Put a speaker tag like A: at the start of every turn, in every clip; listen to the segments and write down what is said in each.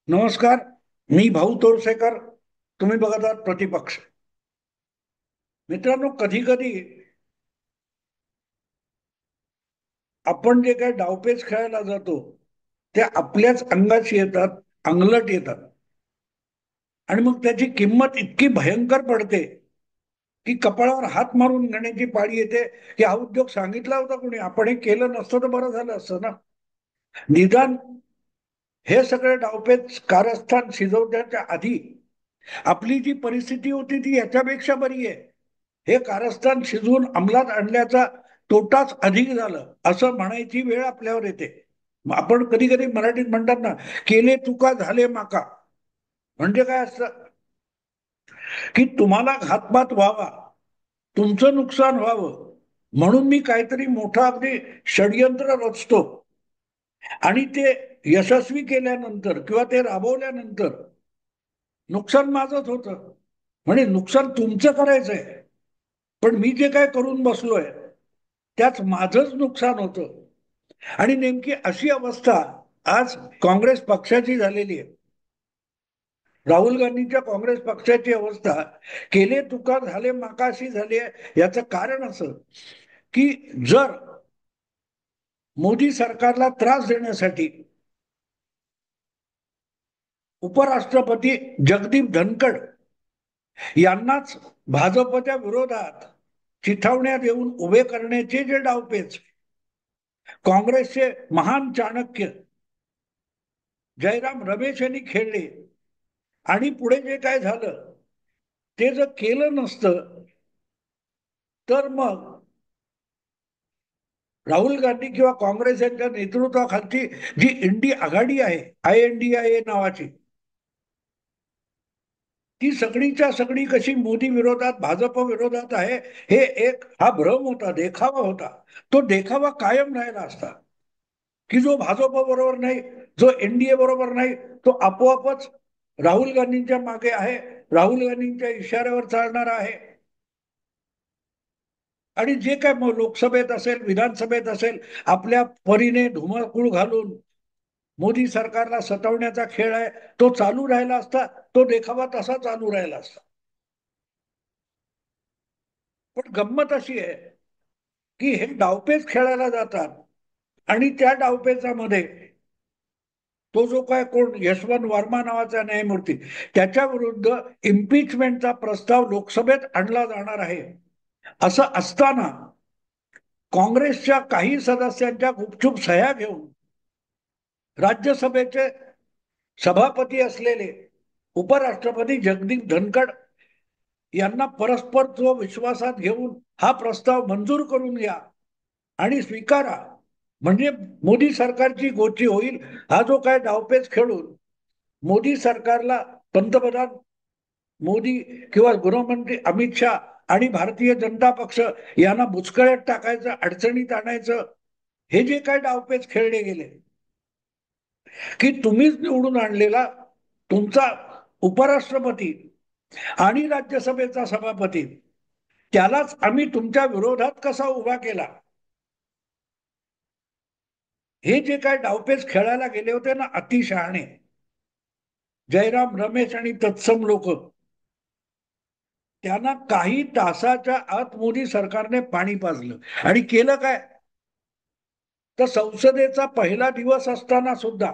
A: नमस्कार. मी भाऊ तोरसेकर. तुम्ही बघत आहात प्रतिपक्ष. मित्रांनो, कधी कधी आपण जे काही डावपेच खेळायला जातो ते आपल्याच अंगाशी येतात, अंगलट येतात. आणि मग त्याची किंमत इतकी भयंकर पडते की कपाळावर हात मारून घेण्याची पाळी येते की हा उद्योग सांगितला होता कोणी, आपण हे केलं नसतं तर बरं झालं असतं ना. निदान हे सगळे डावपेच कारस्थान शिजवण्याच्या आधी आपली जी परिस्थिती होती ती याच्यापेक्षा बरी आहे. हे कारस्थान शिजवून अंमलात आणल्याचा तोटाच अधिक झालं असं म्हणायची वेळ आपल्यावर येते. आपण कधी कधी मराठीत म्हणतात ना, केले तुका झाले माका. म्हणजे काय असतं की तुम्हाला घातपात व्हावा, तुमचं नुकसान व्हावं, म्हणून मी काहीतरी मोठं अगदी षडयंत्र रचतो आणि ते यशस्वी केल्यानंतर किंवा ते राबवल्यानंतर नुकसान माझंच होतं. म्हणजे नुकसान तुमचं करायचंय, पण मी जे काय करून बसलोय त्याच माझंच नुकसान होतं. आणि नेमकी अशी अवस्था आज काँग्रेस पक्षाची झालेली आहे. राहुल गांधींच्या काँग्रेस पक्षाची अवस्था केले तुका झाले माकाशी झाली आहे. याचं कारण असं की जर मोदी सरकारला त्रास देण्यासाठी उपराष्ट्रपती जगदीप धनखड यांनाच भाजपच्या विरोधात चिथावण्यात येऊन उभे करण्याचे जे डावपेच काँग्रेसचे महान चाणक्य जयराम रमेश यांनी खेळले आणि पुढे जे काय झालं ते जर केलं नसतं तर मग राहुल गांधी किंवा काँग्रेस यांच्या नेतृत्वाखालची जी इंडी आघाडी आहे, INDIA नावाची, ती सगळीच्या सगळी कशी मोदी विरोधात भाजप विरोधात आहे हे एक हा भ्रम होता, देखावा होता. तो देखावा कायम राहिला असता की जो भाजप बरोबर नाही, जो NDA बरोबर नाही, तो आपोआपच राहुल गांधींच्या मागे आहे, राहुल गांधींच्या इशाऱ्यावर चालणार आहे. आणि जे काय लोकसभेत असेल, विधानसभेत असेल, आपल्या परीने धुमाकूळ घालून मोदी सरकारला सतवण्याचा खेळ आहे, तो चालू राहिला असता. तो देखावा तसा चालू राहिला असता. पण गंमत अशी आहे की हे डावपेच खेळायला जातात आणि त्या डावपेचामध्ये तो जो काय कोण यशवंत वर्मा नावाचा न्यायमूर्ती, त्याच्या विरुद्ध इम्पिचमेंटचा प्रस्ताव लोकसभेत आणला जाणार आहे. असं असताना काँग्रेसच्या काही सदस्यांच्या गुपचूप सह्या घेऊन राज्यसभेचे सभापती असलेले उपराष्ट्रपती जगदीप धनखड यांना परस्पर तो विश्वासात घेऊन हा प्रस्ताव मंजूर करून घ्या आणि स्वीकारा, म्हणजे मोदी सरकारची गोची होईल. हा जो काय डावपेच खेळून मोदी सरकारला, पंतप्रधान मोदी किंवा गृहमंत्री अमित शहा आणि भारतीय जनता पक्ष यांना बुचकळ्यात टाकायचं, अडचणीत आणायचं, हे जे काय डावपेच खेळले गेले की तुम्हीच निवडून आणलेला तुमचा उपराष्ट्रपती आणि राज्यसभेचा सभापती, त्यालाच आम्ही तुमच्या विरोधात कसा उभा केला. हे जे काय डावपेच खेळायला गेले होते ना अतिशहाणे जयराम रमेश आणि तत्सम लोक, त्यांना काही तासाच्या आत मोदी सरकारने पाणी पाजलं. आणि केलं काय, तर संसदेचा पहिला दिवस असताना सुद्धा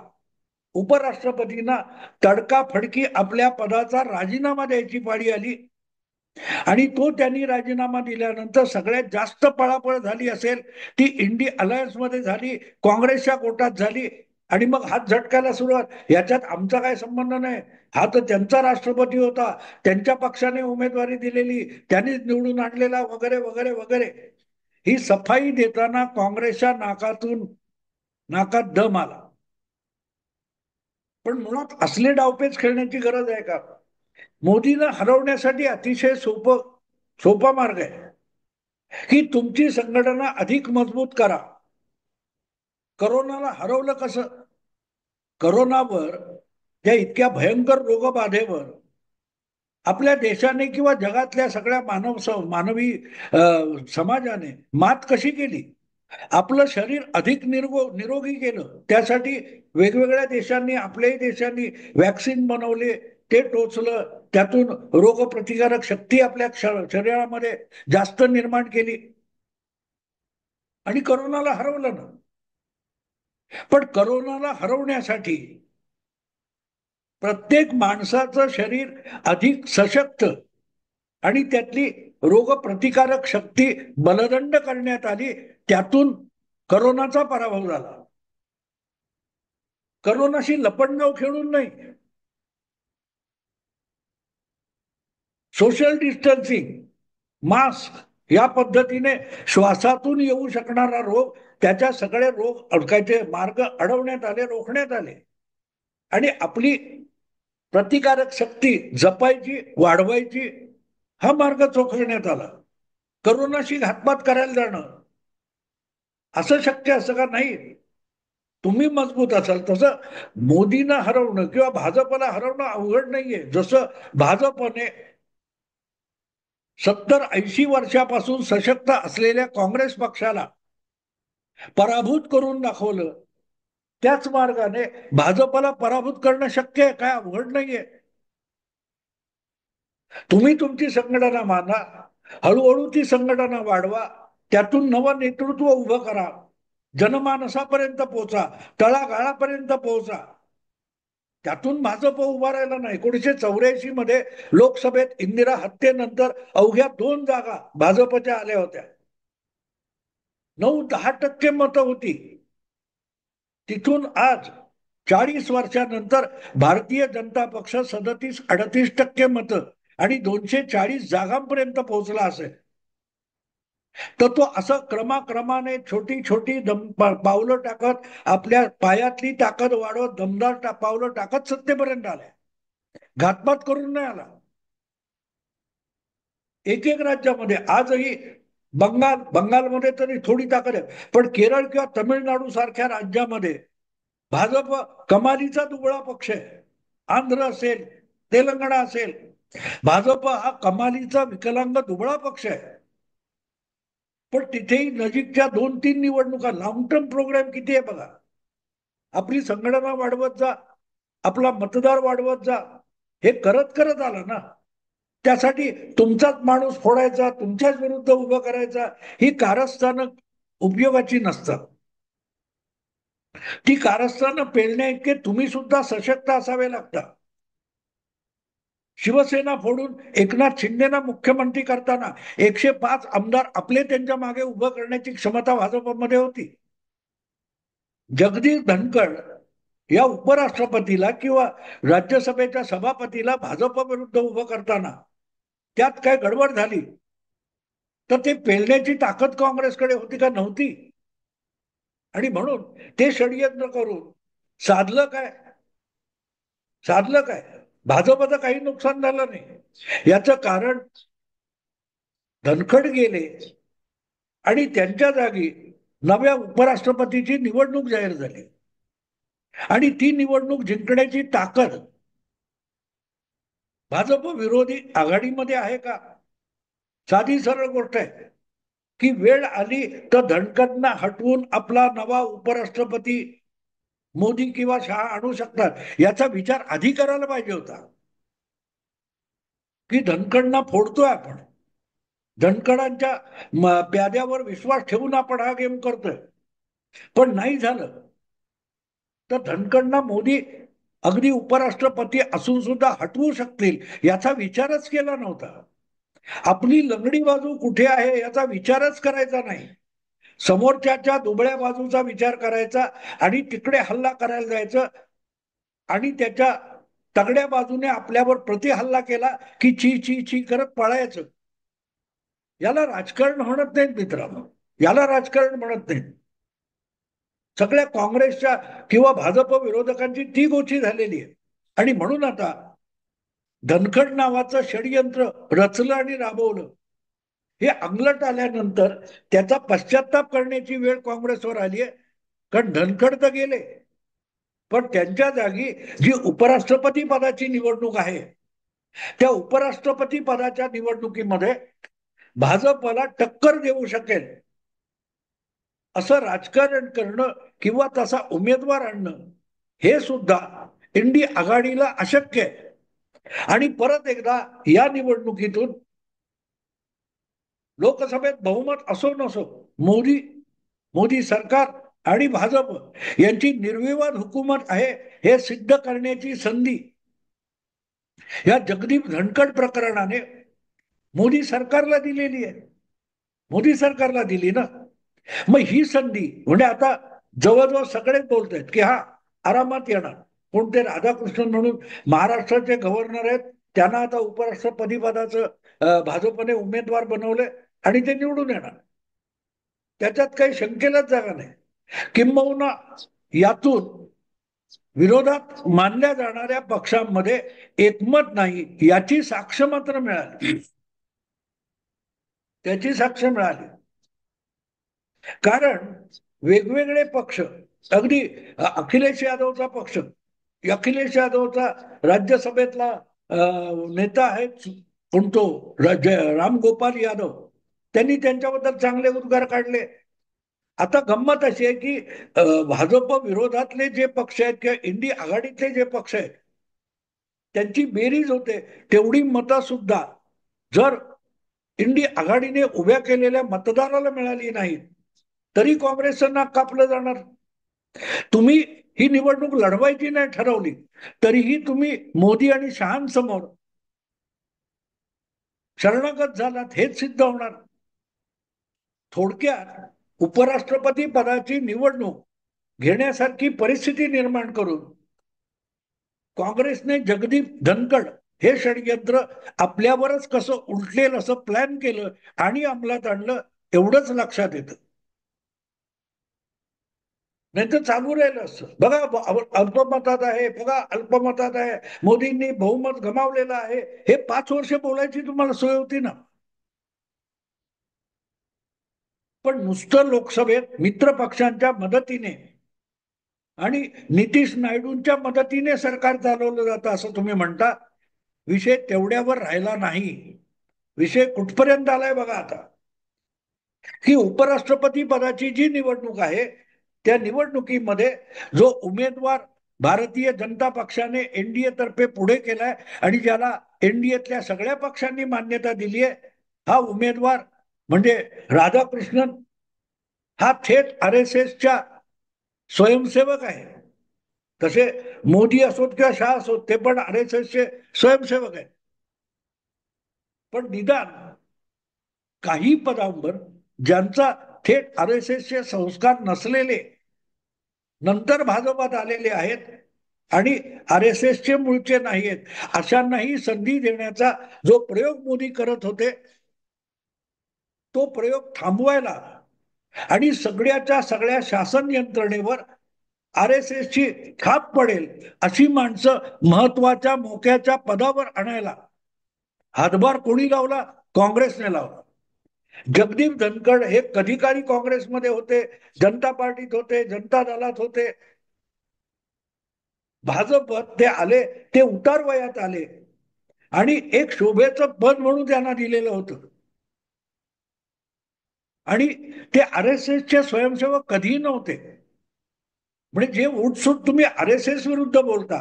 A: उपराष्ट्रपतींना तडकाफडकी आपल्या पदाचा राजीनामा द्यायची पाळी आली. आणि तो त्यांनी राजीनामा दिल्यानंतर सगळ्यात जास्त पळापळ झाली असेल ती इंडी अलायन्स मध्ये झाली, काँग्रेसच्या कोटात झाली. आणि मग हात झटकायला सुरुवात, याच्यात आमचा काय संबंध नाही, हा तर त्यांचा राष्ट्रपती होता, त्यांच्या पक्षाने उमेदवारी दिलेली, त्यांनीच निवडून आणलेला, वगैरे वगैरे वगैरे. ही सफाई देताना काँग्रेसच्या नाकात दम आला. पण मुळात असले डावपेच खेळण्याची गरज आहे का? मोदीला हरवण्यासाठी अतिशय सोपा मार्ग आहे की तुमची संघटना अधिक मजबूत करा. करोनाला हरवलं कसं? करोनावर, त्या इतक्या भयंकर रोगबाधेवर आपल्या देशाने किंवा जगातल्या सगळ्या मानवी समाजाने मात कशी केली? आपलं शरीर अधिक निरोगी केलं, त्यासाठी वेगवेगळ्या देशांनी, आपल्याही देशांनी वॅक्सिन बनवले, ते टोचलं, त्यातून रोगप्रतिकारक शक्ती आपल्या शरीरामध्ये जास्त निर्माण केली आणि करोनाला हरवलं ना. पण करोनाला हरवण्यासाठी प्रत्येक माणसाचं शरीर अधिक सशक्त आणि त्यातली रोगप्रतिकारक शक्ती बलदंड करण्यात आली, त्यातून करोनाचा पराभव झाला. करोनाशी लपंडाव खेळून नाही, सोशल डिस्टन्सिंग, मास्क या पद्धतीने श्वासातून येऊ शकणारा रोग, त्याच्या सगळे रोग अडकायचे मार्ग अडवण्यात आले, रोखण्यात आले आणि आपली प्रतिकारक शक्ती जपायची, वाढवायची हा मार्ग चोखण्यात आला. करोनाशी घातपात करायला जाणं असं शक्य असं का नाही. तुम्ही मजबूत असाल तसं मोदींना हरवणं किंवा भाजपला हरवणं अवघड नाहीये. जसं भाजपने 70-80 वर्षापासून सशक्त असलेल्या काँग्रेस पक्षाला पराभूत करून दाखवलं, त्याच मार्गाने भाजपला पराभूत करणं शक्य आहे, काय अवघड नाहीये. तुम्ही तुमची संघटना माना, हळूहळू ती संघटना वाढवा, त्यातून नवं नेतृत्व उभं करा, जनमानसापर्यंत पोहोचा, तळागाळापर्यंत पोहोचा. त्यातून भाजप उभा राहिला नाही. 1984 मध्ये लोकसभेत इंदिरा हत्येनंतर अवघ्या 2 जागा भाजपच्या आल्या होत्या. 9-10% मतं होती. तिथून आज 40 वर्षानंतर भारतीय जनता पक्ष 37-38% मतं आणि 240 जागांपर्यंत पोहोचला असेल. तर तो असं क्रमाक्रमाने छोटी छोटी पावलं टाकत, आपल्या पायातली ताकद वाढवत, दमदार पावलं टाकत सत्तेपर्यंत आलाय. घातपात करून नाही आला. एक एक राज्यामध्ये आजही बंगालमध्ये तरी थोडी ताकद आहे, पण केरळ किंवा तमिळनाडू सारख्या राज्यामध्ये भाजप कमालीचा दुबळा पक्ष आहे. आंध्र असेल, तेलंगणा असेल, भाजप हा कमालीचा विकलांग दुबळा पक्ष आहे. पण तिथेही नजीकच्या 2-3 निवडणुका, लॉंग टर्म प्रोग्राम किती आहे बघा. आपली संघटना वाढवत जा, आपला मतदार वाढवत जा, हे करत करत आला ना. त्यासाठी तुमचाच माणूस फोडायचा, तुमच्याच विरुद्ध उभं करायचा, ही कारस्थानं उपयोगाची नसतात. ती कारस्थानं पेलण्या इतके तुम्ही सुद्धा सशक्त असावे लागतात. शिवसेना फोडून एकनाथ शिंदेना मुख्यमंत्री करताना 105 आमदार आपले त्यांच्या मागे उभं करण्याची क्षमता भाजपमध्ये होती. जगदीश धनखड या उपराष्ट्रपतीला किंवा राज्यसभेच्या सभापतीला भाजप विरुद्ध उभं करताना त्यात काय गडबड झाली तर ते पेलण्याची ताकद काँग्रेसकडे होती का? नव्हती. आणि म्हणून ते षडयंत्र करून साधलं काय? साधलं काय? भाजपचं काही नुकसान झालं नाही. याचं कारण धनखड गेले आणि त्यांच्या जागी नव्या उपराष्ट्रपतीची निवडणूक जाहीर झाली आणि ती निवडणूक जिंकण्याची ताकद भाजप विरोधी आघाडीमध्ये आहे का? साधी सरळ गोष्ट आहे की वेळ आली तर धनखडना हटवून आपला नवा उपराष्ट्रपती मोदी किंवा शहा आणू शकतात, याचा विचार आधी करायला पाहिजे होता. की धनखडना फोडतोय आपण, धनखडांच्या प्याद्यावर विश्वास ठेवून आपण हा गेम करतोय, पण नाही झालं तर धनखडना मोदी अगदी उपराष्ट्रपती असून सुद्धा हटवू शकतील याचा विचारच केला नव्हता. आपली लंगडी बाजू कुठे आहे याचा विचारच करायचा नाही, समोरच्याच्या दुबळ्या बाजूचा विचार करायचा आणि तिकडे हल्ला करायला जायचं आणि त्याच्या तगड्या बाजूने आपल्यावर प्रतिहल्ला केला की ची ची ची करत पळायचं. याला राजकारण म्हणत नाहीत मित्रांनो, याला राजकारण म्हणत नाहीत. सगळ्या काँग्रेसच्या किंवा भाजप विरोधकांची ती गोची झालेली आहे. आणि म्हणून आता धनखड नावाचं षडयंत्र रचलं आणि राबवलं, हे अंगलट आल्यानंतर त्याचा पश्चाताप करण्याची वेळ काँग्रेसवर आली आहे. कारण धनखड तर गेले, पण त्यांच्या जागी जी उपराष्ट्रपती पदाची निवडणूक आहे, त्या उपराष्ट्रपती पदाच्या निवडणुकीमध्ये भाजपला टक्कर देऊ शकेल असं राजकारण करणं किंवा तसा उमेदवार आणणं हे सुद्धा इंडी आघाडीला अशक्य आहे. आणि परत एकदा या निवडणुकीतून लोकसभेत बहुमत असो नसो, मोदी मोदी सरकार आणि भाजप यांची निर्विवाद हुकूमत आहे हे सिद्ध करण्याची संधी या जगदीप धनखड प्रकरणाने मोदी सरकारला दिलेली आहे. मोदी सरकारला दिली ना. मग ही संधी म्हणजे आता जवळजवळ सगळेच बोलत आहेत की हा आरामात येणार. कोणते राधाकृष्णन म्हणून महाराष्ट्राचे गव्हर्नर आहेत, त्यांना आता उपराष्ट्रपती पदाचं भाजपने उमेदवार बनवले आणि ते निवडून येणार, त्याच्यात काही शंकेलाच जागा नाही. किंबहुना यातून विरोधात मानल्या जाणाऱ्या पक्षांमध्ये एकमत नाही याची साक्ष मात्र मिळाली. त्याची साक्ष मिळाली. कारण वेगवेगळे पक्ष, अगदी अखिलेश यादवचा पक्ष, अखिलेश यादवचा राज्यसभेतला नेता आहे कोणतो राम गोपाल यादव, त्यांनी त्यांच्याबद्दल चांगले उद्गार काढले. आता गंमत अशी आहे की भाजप विरोधातले जे पक्ष आहेत किंवा इंडी आघाडीतले जे पक्ष आहेत त्यांची बेरीज होते, तेवढी मतं सुद्धा जर इंडी आघाडीने उभ्या केलेल्या मतदाराला मिळाली नाहीत तरी काँग्रेसचं नाक कापलं जाणार. तुम्ही ही निवडणूक लढवायची नाही ठरवली तरीही तुम्ही मोदी आणि शहांसमोर शरणागत झालात हेच सिद्ध होणार. थोडक्यात उपराष्ट्रपती पदाची निवडणूक घेण्यासारखी परिस्थिती निर्माण करून काँग्रेसने जगदीप धनखड हे षडयंत्र आपल्यावरच कसं उलटेल असं प्लॅन केलं आणि अंमलात आणलं एवढंच लक्षात येतं. नाही तर चालू राहिलं असतं. बघा अल्पमतात आहे, बघा अल्पमतात आहे, मोदींनी बहुमत गमावलेलं आहे, हे 5 वर्ष बोलायची तुम्हाला सोय होती ना. पण नुसतं लोकसभेत मित्र पक्षांच्या मदतीने आणि नितीश नायडूंच्या मदतीने सरकार चालवलं जातं असं तुम्ही म्हणता. विषय तेवढ्यावर राहिला नाही. विषय कुठपर्यंत आलाय बघा आता, की उपराष्ट्रपती पदाची जी निवडणूक आहे त्या निवडणुकीमध्ये जो उमेदवार भारतीय जनता पक्षाने एनडीए तर्फे पुढे केलाय आणि ज्याला एनडीएतल्या सगळ्या पक्षांनी मान्यता दिली आहे, हा उमेदवार म्हणजे राधाकृष्णन हा थेट आरएसएसच्या स्वयंसेवक आहे. तसे मोदी असोत किंवा शाह असोत ते पण आरएसएसचे स्वयंसेवक आहेत. पण निदान काही पदांवर ज्यांचा थेट आरएसएसचे संस्कार नसलेले नंतर भाजपात आलेले आहेत आणि आरएसएसचे मूळचे नाहीत अशांनाही संधी देण्याचा जो प्रयोग मोदी करत होते तो प्रयोग थांबवायला आणि सगळ्याच्या सगळ्या शासन यंत्रणेवर आरएसएसची खाप पडेल अशी माणसं महत्वाच्या मोक्याच्या पदावर आणायला हातभार कोणी लावला? काँग्रेसने लावला. जगदीप धनखड हे कधीकाळी काँग्रेसमध्ये होते, जनता पार्टीत होते, जनता दलात होते, भाजपत ते आले, ते उतार वयात आले आणि एक शोभेचं पद म्हणून त्यांना दिलेलं होतं. आणि ते आरएसएसचे स्वयंसेवक कधीही नव्हते. म्हणजे जे उठसूट तुम्ही आरएसएस विरुद्ध बोलता,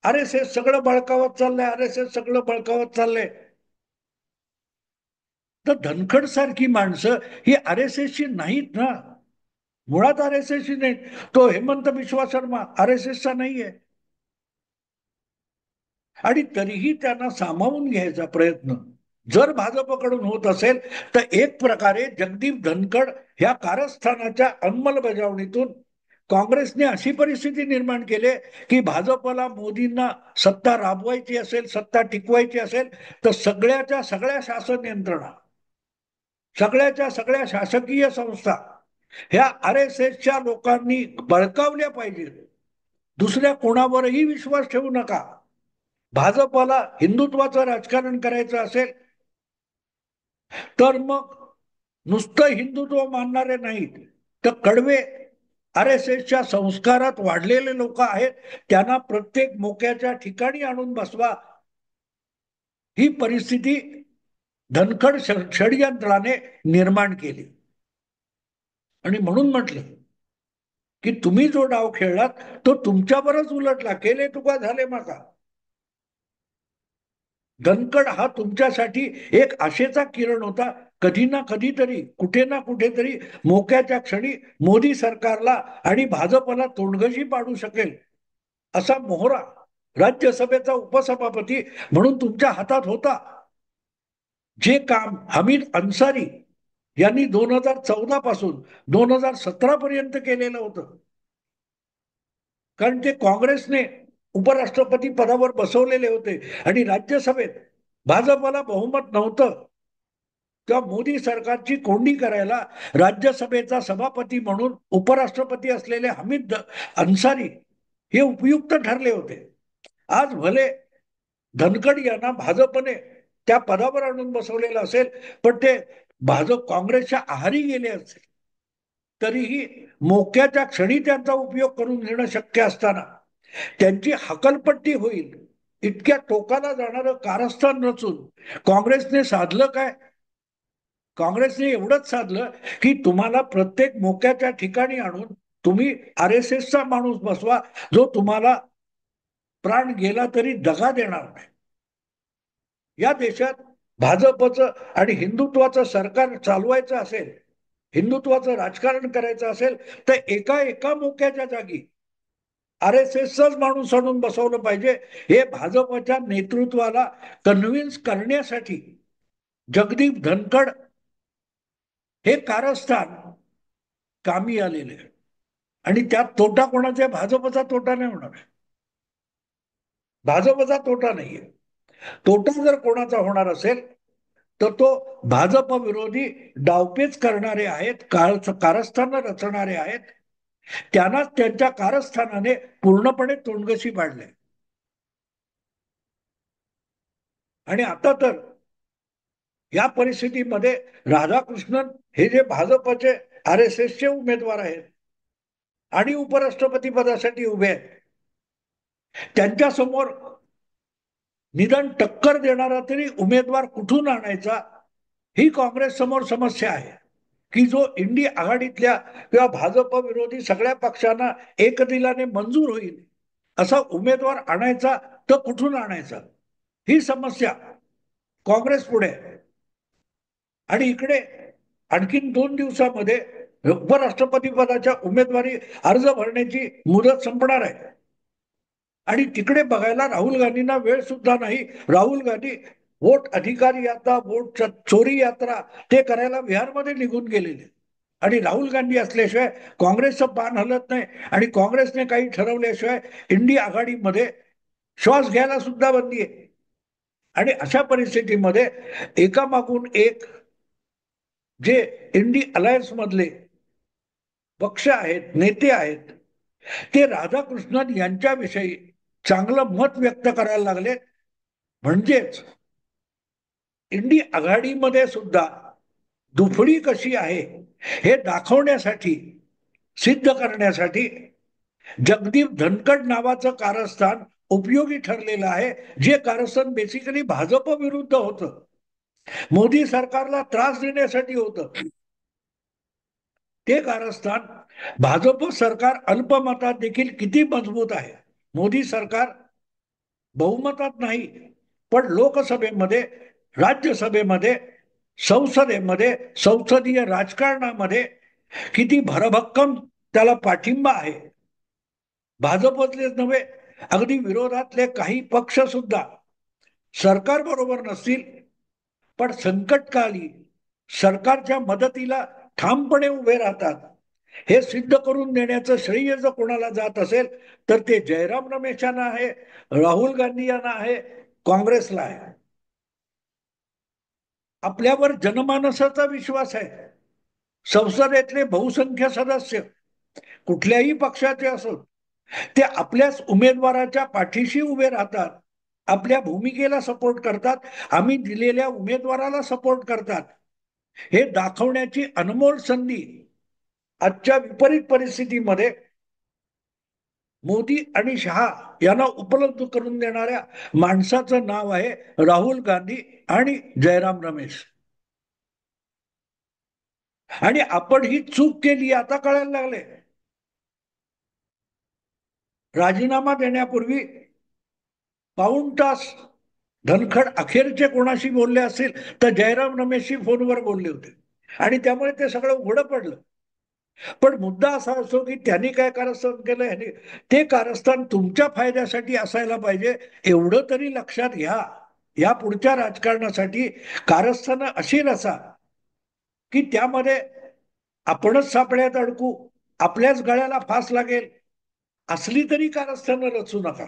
A: आरएसएस सगळं बळकावत चाललंय, आरएसएस सगळं बळकावत चाललंय, तर धनखड सारखी माणसं ही आरएसएसची नाहीत ना. मुळात आरएसएसची नाही. तो हेमंत बिश्वा शर्मा आरएसएसचा नाहीये आणि तरीही त्यांना सामावून घ्यायचा प्रयत्न जर भाजपकडून होत असेल तर एक प्रकारे जगदीप धनखड ह्या कारस्थानाच्या अंमलबजावणीतून काँग्रेसने अशी परिस्थिती निर्माण केली की भाजपला मोदींना सत्ता राबवायची असेल, सत्ता टिकवायची असेल तर सगळ्याच्या सगळ्या शासन यंत्रणा, सगळ्याच्या सगळ्या शासकीय संस्था ह्या आरएसएसच्या लोकांनी बळकावल्या पाहिजेत. दुसऱ्या कोणावरही विश्वास ठेवू नका. भाजपला हिंदुत्वाचं राजकारण करायचं असेल तर मग नुसतं हिंदुत्व मानणारे नाहीत तर कडवे आरएसएसच्या संस्कारात वाढलेले लोक आहेत, त्यांना प्रत्येक मोक्याच्या ठिकाणी आणून बसवा. ही परिस्थिती धनखड षडयंत्राने निर्माण केली आणि म्हणून म्हटलं की तुम्ही जो डाव खेळलात तो तुमच्यावरच उलटला, केले तुका झाले माका. धनकड हा तुमच्यासाठी एक आशेचा किरण होता. कधी ना कधीतरी कुठे ना कुठेतरी मोक्याच्या क्षणी मोदी सरकारला आणि भाजपला तोंडगशी पाडू शकेल असा मोहरा राज्यसभेचा उपसभापती म्हणून तुमच्या हातात होता. जे काम हमीद अन्सारी यांनी 2014 पासून 2017 पर्यंत केलेलं होतं, कारण ते काँग्रेसने उपराष्ट्रपती पदावर बसवलेले होते आणि राज्यसभेत भाजपला बहुमत नव्हतं, तेव्हा मोदी सरकारची कोंडी करायला राज्यसभेचा सभापती म्हणून उपराष्ट्रपती असलेले हमीद अन्सारी हे उपयुक्त ठरले होते. आज भले धनकड यांना भाजपने त्या पदावर आणून बसवलेलं असेल, पण ते भाजप काँग्रेसच्या आहारी गेले असेल तरीही मोक्याच्या क्षणी त्यांचा उपयोग करून घेणं शक्य असताना त्यांची हकलपट्टी होईल इतक्या टोकाला जाणारं कारस्थान रचून काँग्रेसने साधलं काय? काँग्रेसने एवढंच साधलं की तुम्हाला प्रत्येक मोक्याच्या ठिकाणी आणून तुम्ही RSSचा माणूस बसवा, जो तुम्हाला प्राण गेला तरी दगा देणार नाही. या देशात भाजपचं आणि हिंदुत्वाचं सरकार चालवायचं असेल, हिंदुत्वाचं राजकारण करायचं असेल, तर एका एका मोक्याच्या जागी RSSचाच माणूस आणून बसवलं पाहिजे. हे भाजपच्या नेतृत्वाला कन्व्हिन्स करण्यासाठी जगदीप धनकड हे कारस्थान कामी आलेले. आणि त्यात तोटा कोणाचा? भाजपचा तोटा नाही होणार, भाजपचा तोटा नाहीये. तोटा जर कोणाचा होणार असेल तर तो भाजप विरोधी डावपेच करणारे आहेत, कारस्थान रचणारे आहेत, त्यांनाच त्यांच्या कारस्थानाने पूर्णपणे तोंडगशी पाडले. आणि आता तर या परिस्थितीमध्ये राधाकृष्णन हे जे भाजपचे RSSचे उमेदवार आहेत आणि उपराष्ट्रपती पदासाठी उभे आहेत, त्यांच्या समोर निदान टक्कर देणारा तरी उमेदवार कुठून आणायचा ही काँग्रेस समोर समस्या आहे. की जो इंडी आघाडीतल्या किंवा भाजप विरोधी सगळ्या पक्षांना एकदिलाने मंजूर होईल असा उमेदवार आणायचा तर कुठून आणायचा, ही समस्या काँग्रेस पुढे. आणि इकडे आणखीन 2 दिवसामध्ये उपराष्ट्रपती पदाच्या उमेदवारी अर्ज भरण्याची मुदत संपणार आहे. आणि तिकडे बघायला राहुल गांधींना वेळ सुद्धा नाही. राहुल गांधी वोट अधिकारी यात्रा, वोट चोरी यात्रा ते करायला बिहारमध्ये निघून गेलेले. आणि राहुल गांधी असल्याशिवाय काँग्रेसचं पान हलत नाही आणि काँग्रेसने काही ठरवल्याशिवाय इंडी आघाडीमध्ये श्वास घ्यायला सुद्धा बंदी आहे. आणि अशा परिस्थितीमध्ये एकामागून एक जे इंडी अलायन्स मधले पक्ष आहेत, नेते आहेत, ते राधाकृष्णन यांच्याविषयी चांगलं मत व्यक्त करायला लागले. म्हणजेच इंडी आघाडीमध्ये सुद्धा दुफडी कशी आहे हे दाखवण्यासाठी, सिद्ध करण्यासाठी जगदीप धनकड नावाचं कारस्थान उपयोगी ठरलेलं आहे. जे कारस्थान बेसिकली भाजप विरुद्ध होतं, मोदी सरकारला त्रास देण्यासाठी होतं, ते कारस्थान भाजप सरकार अल्पमतात देखील किती मजबूत आहे. मोदी सरकार बहुमतात नाही, पण लोकसभेमध्ये, राज्यसभेमध्ये, संसदेमध्ये, संसदीय राजकारणामध्ये किती भरभक्कम त्याला पाठिंबा आहे. भाजपचलेच नव्हे, अगदी विरोधातले काही पक्ष सुद्धा सरकार बरोबर नसतील, पण संकटकाली सरकारच्या मदतीला ठामपणे उभे राहतात. हे सिद्ध करून देण्याचं श्रेय जर कोणाला जात असेल तर ते जयराम रमेशांना आहे, राहुल गांधी यांना आहे, काँग्रेसला आहे. आपल्यावर जनमानसाचा विश्वास आहे. संसदेतले बहुसंख्य सदस्य कुठल्याही पक्षाचे असोत, ते आपल्याच उमेदवाराच्या पाठीशी उभे राहतात, आपल्या भूमिकेला सपोर्ट करतात, आम्ही दिलेल्या उमेदवाराला सपोर्ट करतात. हे दाखवण्याची अनमोल संधी आजच्या विपरीत परिस्थितीमध्ये मोदी आणि शहा यांना उपलब्ध करून देणाऱ्या माणसाचं नाव आहे राहुल गांधी आणि जयराम रमेश. आणि आपण ही चूक केली आता कळायला लागले. राजीनामा देण्यापूर्वी पाऊण तास धनखड अखेरचे कोणाशी बोलले असतील तर जयराम रमेशशी फोनवर बोलले होते आणि त्यामुळे ते सगळं उघडं पडलं. पण मुद्दा असा असतो की त्यांनी काय कारस्थान केलं, ह्यांनी ते कारस्थान तुमच्या फायद्यासाठी असायला पाहिजे, एवढं तरी लक्षात घ्या. या पुढच्या राजकारणासाठी कारस्थानं अशी रचा की त्यामध्ये आपणच सापड्यात अडकू, आपल्याच गळ्याला फास लागेल, असली तरी कारस्थानं रचू नका.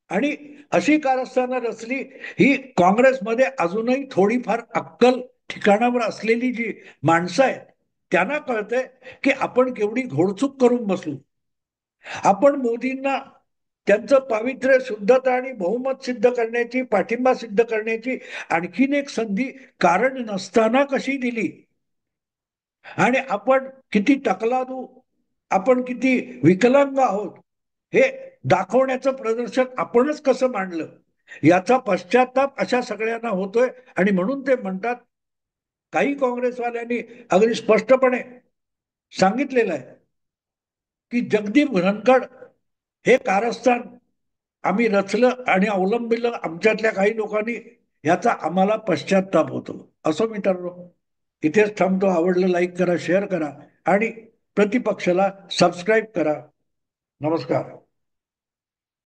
A: आणि अशी कारस्थानं रचली, ही काँग्रेसमध्ये अजूनही थोडीफार अक्कल ठिकाणावर असलेली जी माणसं आहेत त्यांना कळतंय की आपण केवढी घोडचूक करून बसलो. आपण मोदींना त्यांचं पावित्र्य, शुद्धता आणि बहुमत सिद्ध करण्याची, पाठिंबा सिद्ध करण्याची आणखीन एक संधी कारण नसताना कशी दिली. आणि आपण किती तकलादू, आपण किती विकलांग आहोत हे दाखवण्याचं प्रदर्शन आपणच कसं मांडलं, याचा पश्चाताप अशा सगळ्यांना होतोय. आणि म्हणून ते म्हणतात, काही काँग्रेसवाल्यांनी अगदी स्पष्टपणे सांगितलेलं आहे की जगदीप धनखड हे कारस्थान आम्ही रचलं आणि अवलंबिलं आमच्यातल्या काही लोकांनी, याचा आम्हाला पश्चाताप होतो. असं मित्रांनो, इथेच थांबतो. आवडलं लाईक करा, शेअर करा आणि प्रतिपक्षाला सबस्क्राईब करा. नमस्कार.